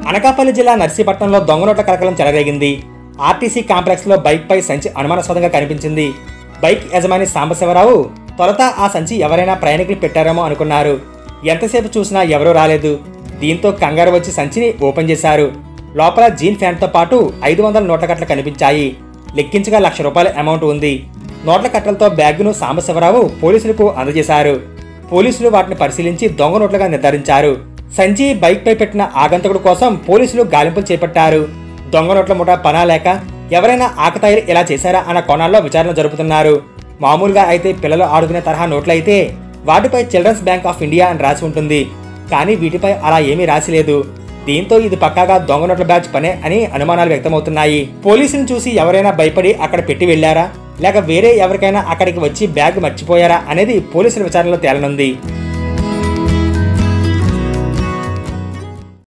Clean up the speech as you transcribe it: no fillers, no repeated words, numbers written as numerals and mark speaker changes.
Speaker 1: అనకాపల్లి జిల్లా నర్సీపట్నంలో దొంగ నోట్ల కలకలం చెలరేగింది. ఆర్టీసీ కాంప్లెక్స్ లో బైక్ పై సంచి అనుమానాస్పదంగా కనిపించింది. బైక్ యజమాని సాంబశివరావు తొలుత ఆ సంచి ఎవరైనా ప్రయాణికులు పెట్టారేమో అనుకున్నారు. ఎంతసేపు చూసినా ఎవరూ రాలేదు. దీంతో కంగారు వచ్చి సంచిని ఓపెన్ చేశారు. లోపల జీన్ ప్యాంట్తో పాటు 500 నోట్ల కట్టలు కనిపించాయి. లెక్కించగా ₹1,00,000 అమౌంట్ ఉంది. నోట్ల కట్టలతో బ్యాగును సాంబశివరావు పోలీసులకు అందజేశారు. పోలీసులు వాటిని పరిశీలించి దొంగ నోట్లుగా నిర్ధారించారు. సంచి బైక్ పై పెట్టిన ఆగంతకుడు కోసం పోలీసులు గాలింపులు చేపట్టారు. దొంగ నోట్ల ముఠా పనా లేక ఎవరైనా ఆకతాయిలు ఇలా చేశారా అన్న కోణాల్లో విచారణ జరుపుతున్నారు. మామూలుగా అయితే పిల్లలు ఆడుకునే తరహా నోట్లయితే వాటిపై చిల్డ్రన్స్ బ్యాంక్ ఆఫ్ ఇండియా అని రాసి ఉంటుంది. కానీ వీటిపై అలా ఏమీ రాసి లేదు. దీంతో ఇది పక్కాగా దొంగ నోట్ల బ్యాచ్ పనే అని అనుమానాలు వ్యక్తమవుతున్నాయి. పోలీసులను చూసి ఎవరైనా భయపడి అక్కడ పెట్టి వెళ్లారా లేక వేరే ఎవరికైనా అక్కడికి వచ్చి బ్యాగ్ మర్చిపోయారా అనేది పోలీసుల విచారణలో తేలనుంది.